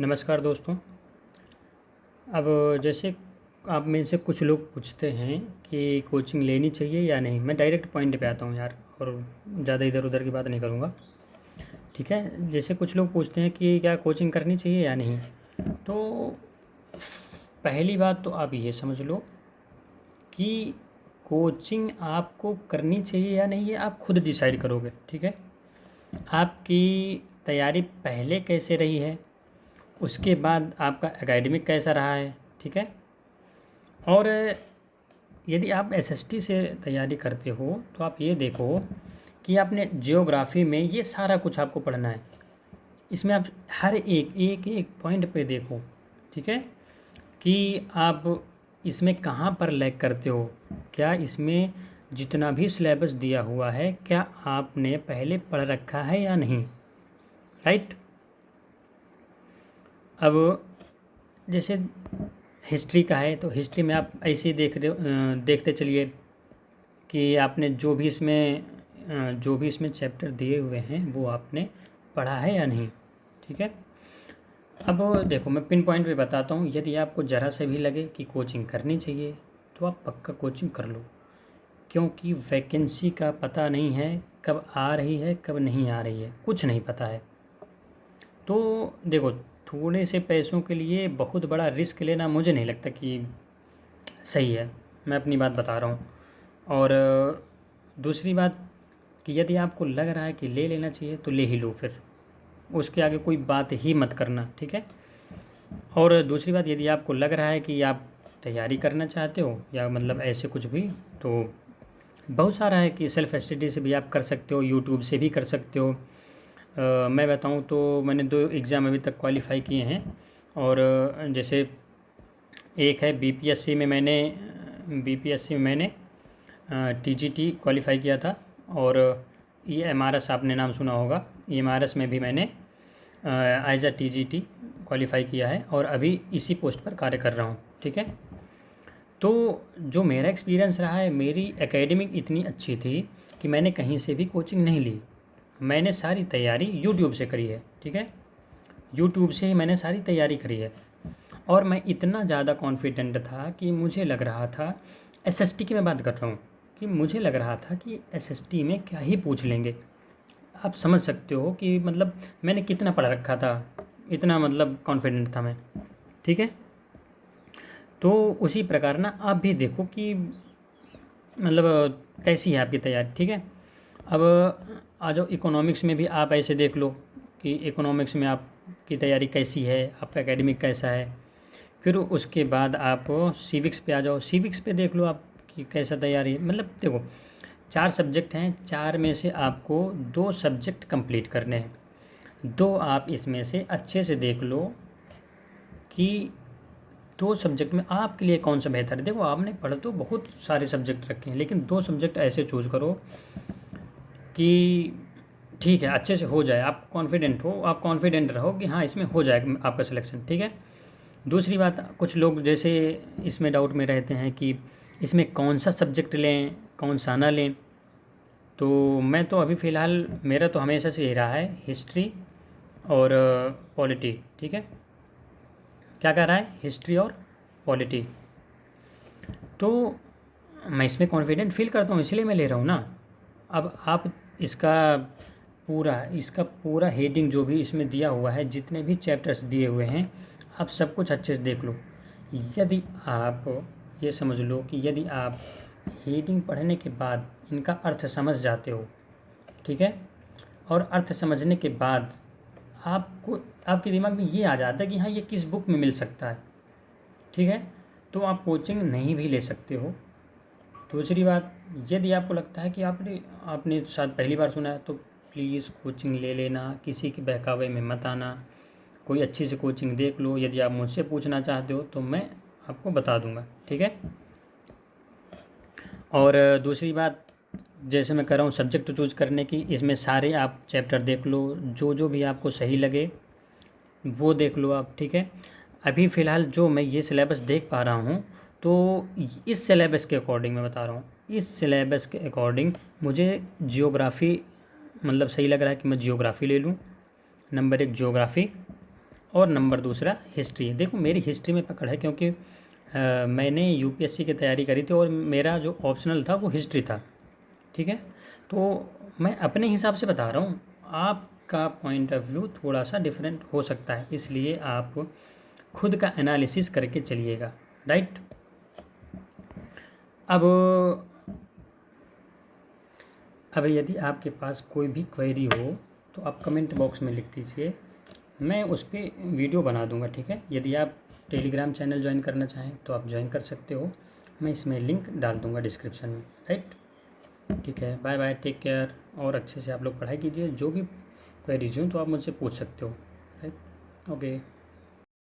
नमस्कार दोस्तों। अब जैसे आप में से कुछ लोग पूछते हैं कि कोचिंग लेनी चाहिए या नहीं। मैं डायरेक्ट पॉइंट पे आता हूँ यार, और ज़्यादा इधर उधर की बात नहीं करूँगा। ठीक है, जैसे कुछ लोग पूछते हैं कि क्या कोचिंग करनी चाहिए या नहीं। तो पहली बात तो आप ये समझ लो कि कोचिंग आपको करनी चाहिए या नहीं, ये आप खुद डिसाइड करोगे। ठीक है, आपकी तैयारी पहले कैसे रही है, उसके बाद आपका एकेडमिक कैसा रहा है। ठीक है, और यदि आप एसएसटी से तैयारी करते हो तो आप ये देखो कि आपने जियोग्राफी में ये सारा कुछ आपको पढ़ना है। इसमें आप हर एक एक एक पॉइंट पे देखो। ठीक है, कि आप इसमें कहाँ पर लैग करते हो, क्या इसमें जितना भी सिलेबस दिया हुआ है क्या आपने पहले पढ़ रखा है या नहीं। राइट। अब जैसे हिस्ट्री का है तो हिस्ट्री में आप ऐसे ही देखते चलिए कि आपने जो भी इसमें चैप्टर दिए हुए हैं वो आपने पढ़ा है या नहीं। ठीक है, अब देखो मैं पिन पॉइंट पे बताता हूँ। यदि आपको ज़रा से भी लगे कि कोचिंग करनी चाहिए तो आप पक्का कोचिंग कर लो, क्योंकि वैकेंसी का पता नहीं है कब आ रही है कब नहीं आ रही है, कुछ नहीं पता है। तो देखो, थोड़े से पैसों के लिए बहुत बड़ा रिस्क लेना मुझे नहीं लगता कि सही है। मैं अपनी बात बता रहा हूँ। और दूसरी बात कि यदि आपको लग रहा है कि ले लेना चाहिए तो ले ही लो, फिर उसके आगे कोई बात ही मत करना। ठीक है, और दूसरी बात, यदि आपको लग रहा है कि आप तैयारी करना चाहते हो या मतलब ऐसे कुछ भी, तो बहुत सारा है कि सेल्फ़ स्टडी से भी आप कर सकते हो, यूट्यूब से भी कर सकते हो। मैं बताऊं तो मैंने 2 एग्ज़ाम अभी तक क्वालिफ़ाई किए हैं। और जैसे एक है बीपीएससी में मैंने टीजीटी क्वालिफ़ाई किया था। और ये एमआरएस आपने नाम सुना होगा, एमआरएस में भी मैंने एज अ टीजीटी क्वालिफ़ाई किया है और अभी इसी पोस्ट पर कार्य कर रहा हूँ। ठीक है, तो जो मेरा एक्सपीरियंस रहा है, मेरी एकेडमिक इतनी अच्छी थी कि मैंने कहीं से भी कोचिंग नहीं ली। मैंने सारी तैयारी यूट्यूब से करी है। ठीक है, यूट्यूब से ही मैंने सारी तैयारी करी है। और मैं इतना ज़्यादा कॉन्फिडेंट था कि मुझे लग रहा था, एसएसटी की मैं बात कर रहा हूँ, कि मुझे लग रहा था कि एसएसटी में क्या ही पूछ लेंगे। आप समझ सकते हो कि मतलब मैंने कितना पढ़ रखा था, इतना मतलब कॉन्फिडेंट था मैं। ठीक है, तो उसी प्रकार ना आप भी देखो कि मतलब कैसी है आपकी तैयारी। ठीक है, अब आ जाओ इकोनॉमिक्स में भी आप ऐसे देख लो कि इकोनॉमिक्स में आपकी तैयारी कैसी है, आपका एकेडमिक कैसा है। फिर उसके बाद आप सिविक्स पे आ जाओ, सिविक्स पे देख लो आपकी कैसा तैयारी है। मतलब देखो, 4 सब्जेक्ट हैं, 4 में से आपको 2 सब्जेक्ट कंप्लीट करने हैं। 2 आप इसमें से अच्छे से देख लो कि 2 सब्जेक्ट में आपके लिए कौन सा बेहतर है। देखो, आपने पढ़ तो बहुत सारे सब्जेक्ट रखे हैं, लेकिन 2 सब्जेक्ट ऐसे चूज़ करो कि ठीक है, अच्छे से हो जाए, आप कॉन्फिडेंट हो, आप कॉन्फिडेंट रहो कि हाँ इसमें हो जाएगा आपका सिलेक्शन। ठीक है, दूसरी बात, कुछ लोग जैसे इसमें डाउट में रहते हैं कि इसमें कौन सा सब्जेक्ट लें कौन सा ना लें। तो मैं तो अभी फ़िलहाल, मेरा तो हमेशा से यही रहा है, हिस्ट्री और पॉलिटी। ठीक है, क्या कह रहा है, हिस्ट्री और पॉलिटी। तो मैं इसमें कॉन्फिडेंट फील करता हूँ, इसलिए मैं ले रहा हूँ ना। अब आप इसका पूरा हेडिंग जो भी इसमें दिया हुआ है, जितने भी चैप्टर्स दिए हुए हैं, आप सब कुछ अच्छे से देख लो। यदि आप ये समझ लो कि यदि आप हेडिंग पढ़ने के बाद इनका अर्थ समझ जाते हो, ठीक है, और अर्थ समझने के बाद आपको आपके दिमाग में ये आ जाता है कि हाँ ये किस बुक में मिल सकता है। ठीक है, तो आप कोचिंग नहीं भी ले सकते हो। दूसरी बात, यदि आपको लगता है कि आपने आपने शायद पहली बार सुना है, तो प्लीज़ कोचिंग ले लेना, किसी के बहकावे में मत आना। कोई अच्छी सी कोचिंग देख लो। यदि आप मुझसे पूछना चाहते हो तो मैं आपको बता दूंगा। ठीक है, और दूसरी बात, जैसे मैं कर रहा हूँ सब्जेक्ट चूज करने की, इसमें सारे आप चैप्टर देख लो, जो जो भी आपको सही लगे वो देख लो आप। ठीक है, अभी फ़िलहाल जो मैं ये सिलेबस देख पा रहा हूँ, तो इस सिलेबस के अकॉर्डिंग मैं बता रहा हूँ, इस सिलेबस के अकॉर्डिंग मुझे जियोग्राफ़ी मतलब सही लग रहा है कि मैं जियोग्राफ़ी ले लूँ। नंबर 1 जियोग्राफ़ी, और नंबर दूसरा हिस्ट्री है। देखो मेरी हिस्ट्री में पकड़ है, क्योंकि मैंने यूपीएससी की तैयारी करी थी और मेरा जो ऑप्शनल था वो हिस्ट्री था। ठीक है, तो मैं अपने हिसाब से बता रहा हूँ, आपका पॉइंट ऑफ व्यू थोड़ा सा डिफरेंट हो सकता है, इसलिए आप खुद का एनालिसिस करके चलिएगा। राइट, अब यदि आपके पास कोई भी क्वेरी हो तो आप कमेंट बॉक्स में लिख दीजिए, मैं उस पर वीडियो बना दूंगा। ठीक है, यदि आप टेलीग्राम चैनल ज्वाइन करना चाहें तो आप ज्वाइन कर सकते हो, मैं इसमें लिंक डाल दूंगा डिस्क्रिप्शन में। राइट, ठीक है, बाय बाय, टेक केयर, और अच्छे से आप लोग पढ़ाई कीजिए। जो भी क्वेरीज हो तो आप मुझसे पूछ सकते हो। Right, okay.